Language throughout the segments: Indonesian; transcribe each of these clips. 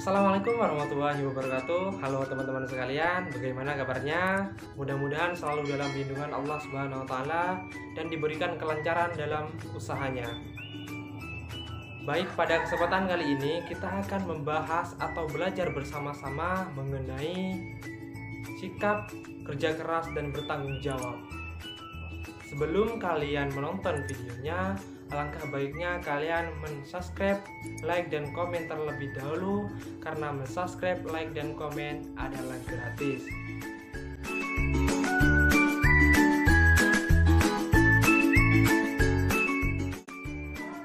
Assalamualaikum warahmatullahi wabarakatuh. Halo teman-teman sekalian, bagaimana kabarnya? Mudah-mudahan selalu dalam lindungan Allah Subhanahu wa taala dan diberikan kelancaran dalam usahanya. Baik, pada kesempatan kali ini kita akan membahas atau belajar bersama-sama mengenai sikap kerja keras dan bertanggung jawab. Sebelum kalian menonton videonya, alangkah baiknya kalian mensubscribe, like, dan komen terlebih dahulu karena mensubscribe, like, dan komen adalah gratis.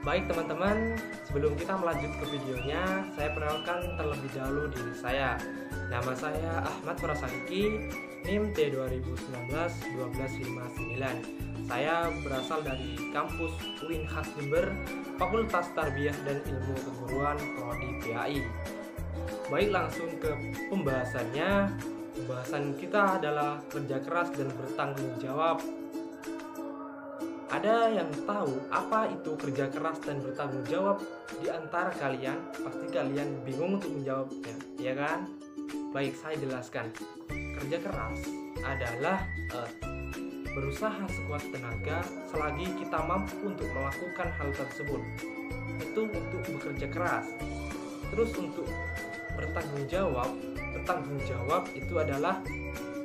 Baik teman-teman, sebelum kita melanjut ke videonya, saya perkenalkan terlebih dahulu diri saya. Nama saya Ahmad Prasadiki, NIM T2019-1259. Saya berasal dari kampus UIN Khas Jember, Fakultas Tarbiyah dan Ilmu Keguruan Prodi PAI. Baik, langsung ke pembahasannya. Pembahasan kita adalah kerja keras dan bertanggung jawab. Ada yang tahu apa itu kerja keras dan bertanggung jawab di antara kalian? Pasti kalian bingung untuk menjawabnya, ya kan? Baik, saya jelaskan. Kerja keras adalah berusaha sekuat tenaga selagi kita mampu untuk melakukan hal tersebut. Itu untuk bekerja keras. Terus untuk bertanggung jawab itu adalah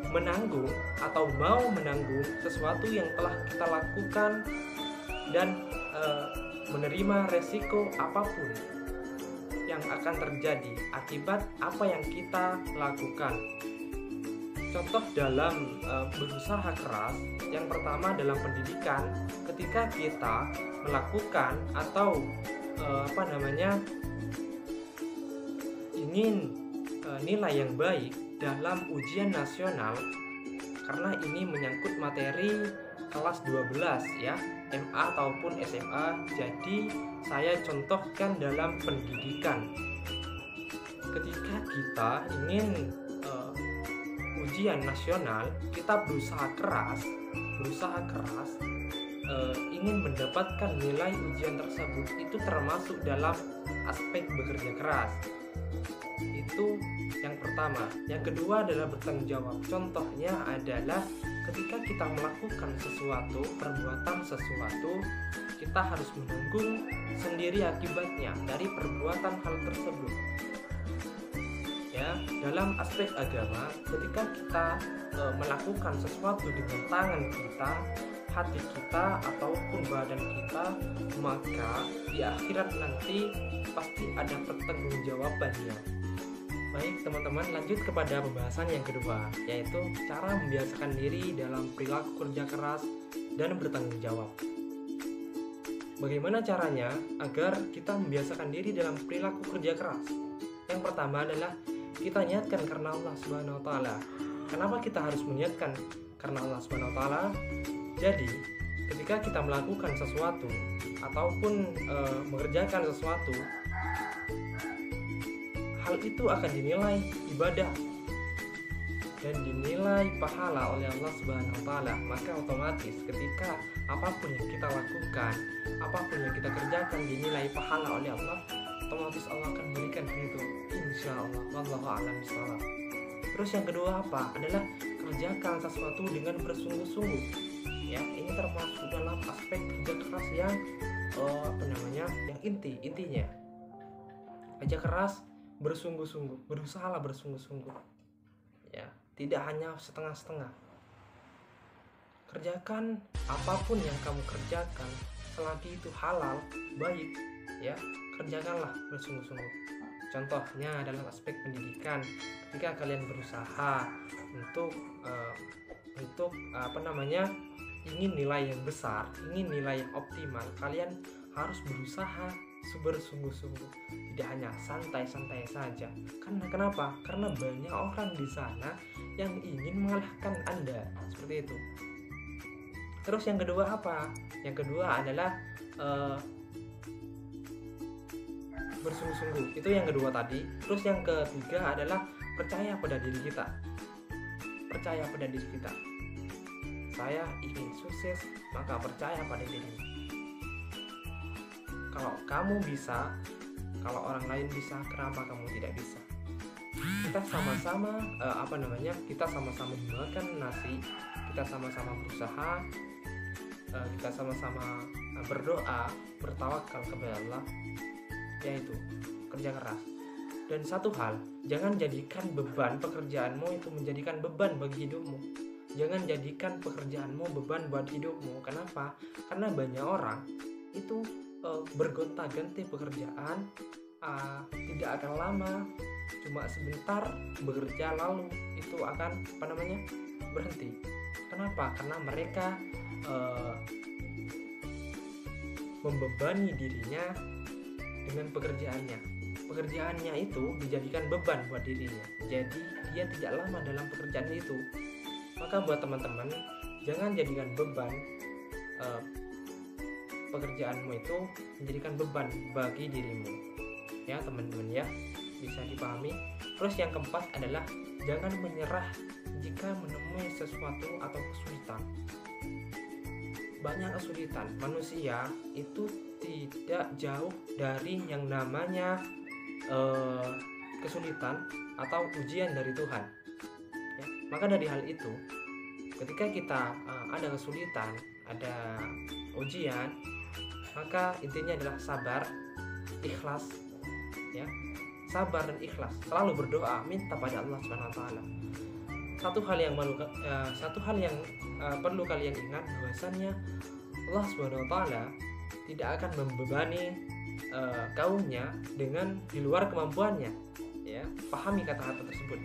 menanggung atau mau menanggung sesuatu yang telah kita lakukan dan menerima resiko apapun yang akan terjadi akibat apa yang kita lakukan. Contoh dalam berusaha keras, yang pertama dalam pendidikan, ketika kita melakukan atau ingin nilai yang baik dalam ujian nasional, karena ini menyangkut materi kelas 12 ya, MA ataupun SMA. Jadi saya contohkan dalam pendidikan. Ketika kita ingin ujian nasional, kita berusaha keras ingin mendapatkan nilai ujian tersebut. Itu termasuk dalam aspek bekerja keras. Itu yang pertama. Yang kedua adalah bertanggung jawab. Contohnya adalah ketika kita melakukan sesuatu, perbuatan sesuatu, kita harus menanggung sendiri akibatnya dari perbuatan hal tersebut. Ya, dalam aspek agama, ketika kita melakukan sesuatu dengan tangan kita, hati kita, ataupun badan kita, maka di akhirat nanti pasti ada pertanggungjawabannya. Baik teman-teman, lanjut kepada pembahasan yang kedua, yaitu cara membiasakan diri dalam perilaku kerja keras dan bertanggung jawab. Bagaimana caranya agar kita membiasakan diri dalam perilaku kerja keras? Yang pertama adalah kita niatkan karena Allah Subhanahu wa taala. Kenapa kita harus meniatkan karena Allah Subhanahu wa taala? Jadi, ketika kita melakukan sesuatu ataupun mengerjakan sesuatu, hal itu akan dinilai ibadah dan dinilai pahala oleh Allah Subhanahu wa taala. Maka otomatis ketika apapun yang kita lakukan, apapun yang kita kerjakan dinilai pahala oleh Allah, otomatis Allah akan memberikan itu, insyaallah. Wallahu a'lam bishawab. Terus yang kedua apa? Adalah kerjakan sesuatu dengan bersungguh-sungguh. Ya, ini termasuk dalam aspek kerja keras yang yang intinya. Kerja keras bersungguh-sungguh, berusahalah bersungguh-sungguh. Ya, tidak hanya setengah-setengah. Kerjakan apapun yang kamu kerjakan selagi itu halal, baik, ya, kerjakanlah bersungguh-sungguh. Contohnya dalam aspek pendidikan, ketika kalian berusaha untuk ingin nilai yang besar, ingin nilai yang optimal, kalian harus berusaha bersungguh-sungguh, tidak hanya santai-santai saja. Karena kenapa? Karena banyak orang di sana yang ingin mengalahkan Anda, seperti itu. Terus yang kedua apa? Yang kedua adalah bersungguh-sungguh. Itu yang kedua tadi. Terus yang ketiga adalah percaya pada diri kita. Percaya pada diri kita. Saya ingin sukses, maka percaya pada dirimu. Kalau kamu bisa, Kalau orang lain bisa, kenapa kamu tidak bisa? Kita sama-sama kita sama-sama memakan nasi, kita sama-sama berusaha, kita sama-sama berdoa, bertawakal kepada Allah, yaitu kerja keras. Dan satu hal, jangan jadikan beban pekerjaanmu itu menjadikan beban bagi hidupmu. Jangan jadikan pekerjaanmu beban buat hidupmu. Kenapa? Karena banyak orang itu bergonta-ganti pekerjaan, tidak akan lama, cuma sebentar bekerja lalu itu akan berhenti. Kenapa? Karena mereka membebani dirinya dengan pekerjaannya itu dijadikan beban buat dirinya, jadi dia tidak lama dalam pekerjaan itu. Maka buat teman-teman, jangan jadikan beban pekerjaanmu itu menjadikan beban bagi dirimu, ya teman-teman, ya, bisa dipahami. Terus yang keempat adalah jangan menyerah jika menemui sesuatu atau kesulitan. Banyak kesulitan, manusia itu tidak jauh dari yang namanya kesulitan atau ujian dari Tuhan, ya. Maka dari hal itu, ketika kita ada kesulitan, ada ujian, maka intinya adalah sabar, ikhlas, ya. Sabar dan ikhlas, selalu berdoa, minta pada Allah Subhanahu wa taala. Satu hal yang perlu kalian ingat, bahwasannya Allah Subhanahu wa taala tidak akan membebani kaumnya dengan di luar kemampuannya, ya. Pahami kata-kata tersebut.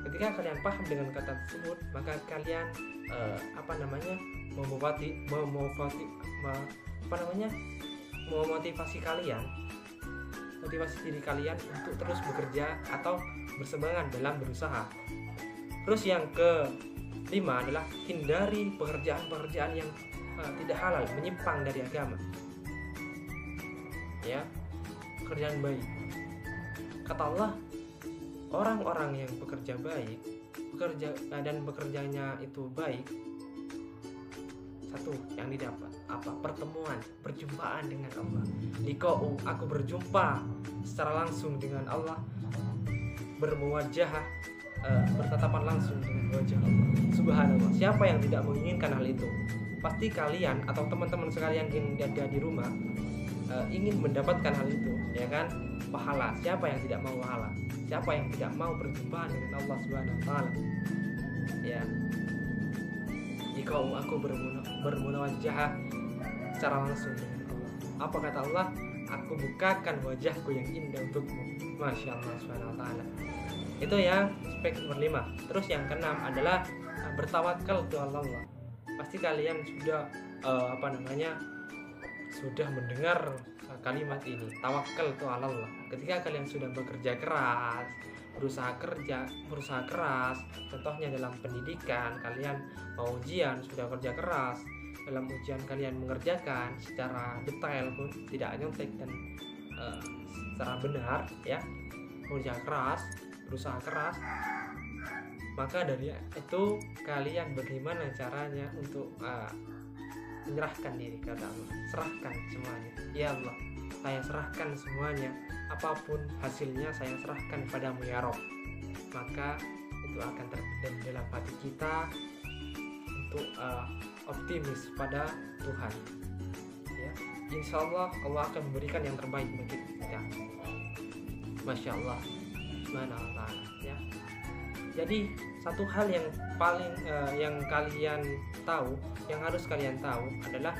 Ketika kalian paham dengan kata tersebut, maka kalian motivasi diri kalian untuk terus bekerja atau bersemangat dalam berusaha. Terus yang kelima adalah hindari pekerjaan-pekerjaan yang tidak halal, menyimpang dari agama, ya. Pekerjaan baik, kata Allah, orang-orang yang bekerja baik, dan bekerjanya itu baik, satu yang didapat perjumpaan dengan Allah. Liqa'u, aku berjumpa secara langsung dengan Allah, bertatapan langsung dengan wajah Allah. Subhanallah, siapa yang tidak menginginkan hal itu? Pasti kalian atau teman-teman sekalian yang ada di rumah ingin mendapatkan hal itu, ya kan? Pahala, siapa yang tidak mau pahala? Siapa yang tidak mau berjumpa dengan Allah Subhanahu wa taala? Ya. Jika aku bermunajah secara langsung dengan Allah. Apa kata Allah? Aku bukakan wajahku yang indah untukmu. Masya Allah Subhanahu wa taala. Itu ya aspek nomor 5. Terus yang keenam adalah bertawakal ke Allah. Pasti kalian sudah mendengar kalimat ini, tawakal tu Allah. Ketika kalian sudah bekerja keras, berusaha keras, contohnya dalam pendidikan, kalian mau ujian sudah kerja keras, dalam ujian kalian mengerjakan secara detail pun tidak nyontek dan secara benar, ya, kerja keras, berusaha keras, maka dari itu kalian bagaimana caranya untuk menyerahkan diri kepada Allah. Serahkan semuanya, ya Allah, saya serahkan semuanya, apapun hasilnya saya serahkan padamu ya Rob. Maka itu akan terbenam dalam hati kita untuk optimis pada Tuhan, ya. Insya Allah Allah akan memberikan yang terbaik bagi kita. Masya Allah, subhanallah, ya. Jadi satu hal yang paling yang harus kalian tahu adalah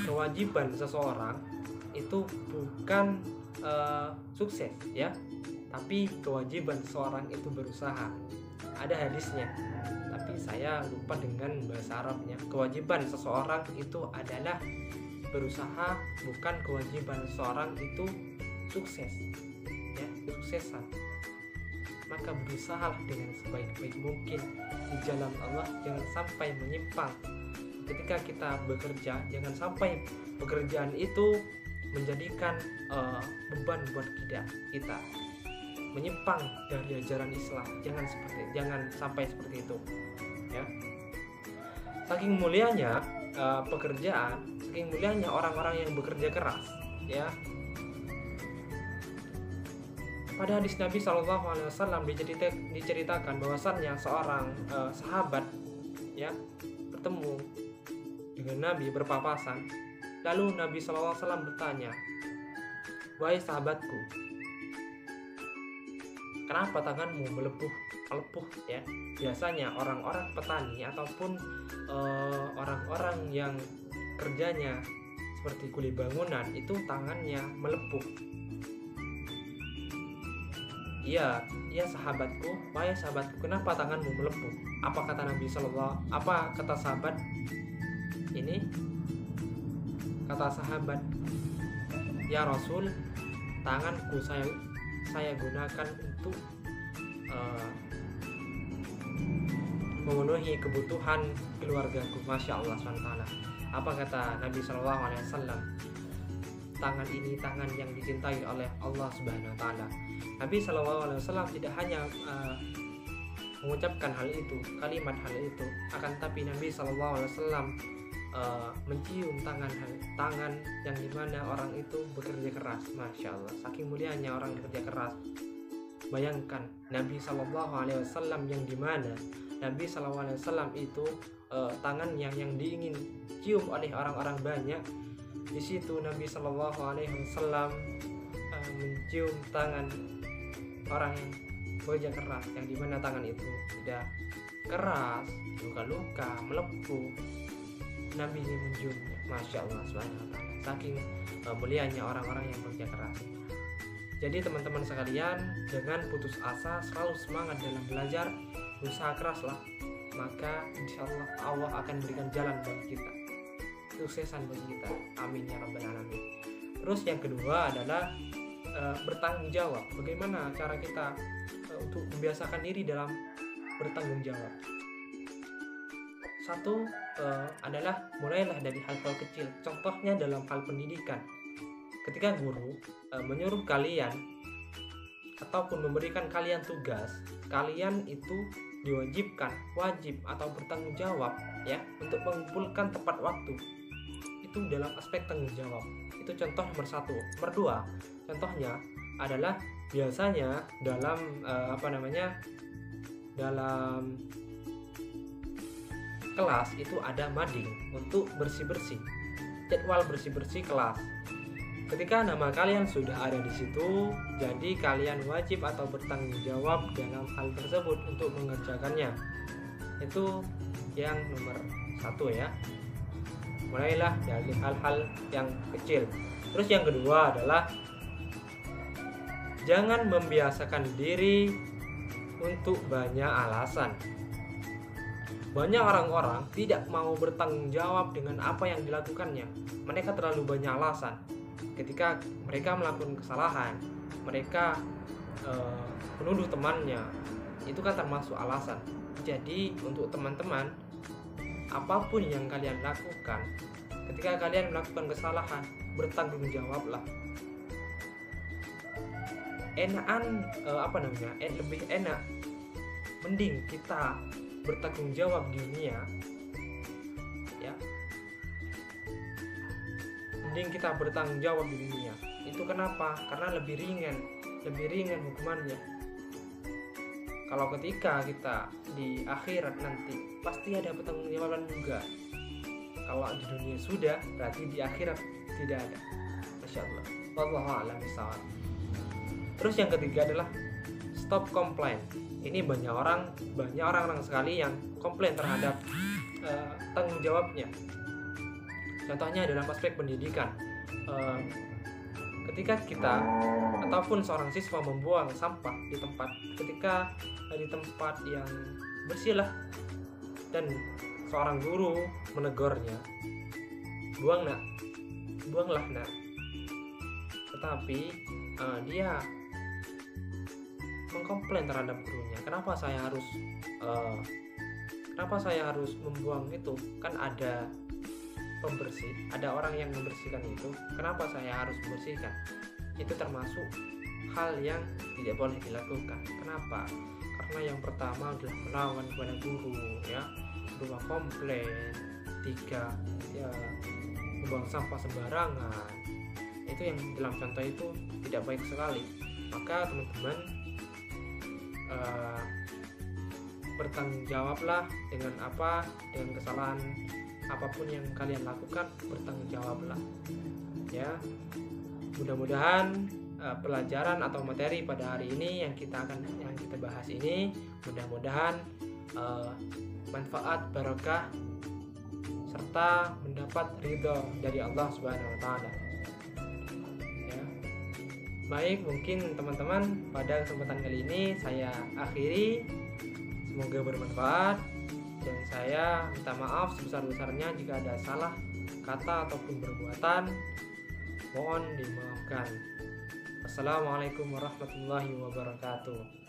kewajiban seseorang itu bukan sukses, ya, tapi kewajiban seseorang itu berusaha. Ada hadisnya, tapi saya lupa dengan bahasa Arabnya. Kewajiban seseorang itu adalah berusaha, bukan kewajiban seseorang itu sukses, ya, kesuksesan. Maka berusahalah dengan sebaik-baik mungkin di jalan Allah, jangan sampai menyimpang. Ketika kita bekerja, jangan sampai pekerjaan itu menjadikan beban buat kita menyimpang dari ajaran Islam. Jangan sampai seperti itu, ya. Saking mulianya pekerjaan, saking mulianya orang-orang yang bekerja keras, ya. Pada hadis Nabi SAW diceritakan bahwasannya seorang sahabat ya bertemu dengan Nabi berpapasan. Lalu Nabi SAW bertanya, "Wahai sahabatku, kenapa tanganmu melepuh ya?" Biasanya orang-orang petani ataupun orang-orang yang kerjanya seperti kuli bangunan itu tangannya melepuh. Iya sahabatku, wahai sahabatku, kenapa tanganmu melepuh? Apa kata Nabi SAW? Apa kata sahabat ini? Kata sahabat, "Ya Rasul, tanganku saya gunakan untuk memenuhi kebutuhan keluargaku." Masya Allah SWT. Apa kata Nabi SAW? Tangan ini tangan yang dicintai oleh Allah Subhanahu Wa Taala. Nabi SAW tidak hanya mengucapkan kalimat hal itu, akan tapi Nabi SAW mencium tangan yang dimana orang itu bekerja keras. Masya Allah, saking mulianya orang bekerja keras. Bayangkan Nabi SAW yang dimana Nabi SAW itu tangannya yang diingin cium oleh orang-orang banyak. Di situ Nabi SAW mencium tangan orang yang bekerja keras, yang dimana tangan itu sudah keras, luka-luka, melepuh. Nabi ini menciumnya. Masya Allah SWT. Saking mulianya orang-orang yang bekerja keras. Jadi teman-teman sekalian, jangan putus asa, selalu semangat dalam belajar, usaha keraslah, maka insya Allah akan berikan jalan bagi kita, suksesan bagi kita. Amin ya rabbal alamin. Terus yang kedua adalah bertanggung jawab. Bagaimana cara kita untuk membiasakan diri dalam bertanggung jawab? Satu adalah mulailah dari hal-hal kecil. Contohnya dalam hal pendidikan. Ketika guru menyuruh kalian ataupun memberikan kalian tugas, kalian itu wajib atau bertanggung jawab ya untuk mengumpulkan tepat waktu. Itu dalam aspek tanggung jawab. Itu contoh nomor satu. Nomor dua, contohnya adalah biasanya dalam dalam kelas itu ada mading untuk bersih-bersih, jadwal bersih-bersih kelas. Ketika nama kalian sudah ada di situ, jadi kalian wajib atau bertanggung jawab dalam hal tersebut untuk mengerjakannya. Itu yang nomor satu ya. Mulailah dari hal-hal yang kecil. Terus yang kedua adalah jangan membiasakan diri untuk banyak alasan. Banyak orang-orang tidak mau bertanggung jawab dengan apa yang dilakukannya. Mereka terlalu banyak alasan. Ketika mereka melakukan kesalahan, mereka menuduh temannya, itu kan termasuk alasan. Jadi untuk teman-teman, apapun yang kalian lakukan, ketika kalian melakukan kesalahan, bertanggung jawablah. Lebih enak, mending kita bertanggung jawab di dunia ya, mending kita bertanggung jawab di dunia. Itu kenapa? Karena lebih ringan hukumannya. Kalau ketika kita di akhirat nanti pasti ada pertanggungjawaban juga. Kalau di dunia sudah, berarti di akhirat tidak ada. Masya Allah. Wallahu a'lam bishawab. Terus yang ketiga adalah stop complain. Ini banyak orang sekali yang komplain terhadap tanggung jawabnya. Contohnya dalam aspek pendidikan. Ketika kita ataupun seorang siswa membuang sampah di tempat yang bersih lah, dan seorang guru menegurnya, buanglah nak. Tetapi dia mengkomplain terhadap gurunya, kenapa saya harus membuang itu, kan ada pembersih, ada orang yang membersihkan itu, kenapa saya harus membersihkan? Itu termasuk hal yang tidak boleh dilakukan. Kenapa? Karena yang pertama adalah melawan kepada guru ya, kedua komplain, tiga ya membuang sampah sembarangan. itu yang dalam contoh itu tidak baik sekali. Maka teman-teman bertanggung jawablah dengan kesalahan apapun yang kalian lakukan, bertanggung jawablah ya. Mudah-mudahan pelajaran atau materi pada hari ini yang kita bahas ini mudah-mudahan manfaat, barokah, serta mendapat ridho dari Allah Subhanahu wa taala. Ya. Baik, mungkin teman-teman pada kesempatan kali ini saya akhiri. Semoga bermanfaat dan saya minta maaf sebesar-besarnya jika ada salah kata ataupun perbuatan. Mohon dimaafkan. Wassalamualaikum warahmatullahi wabarakatuh.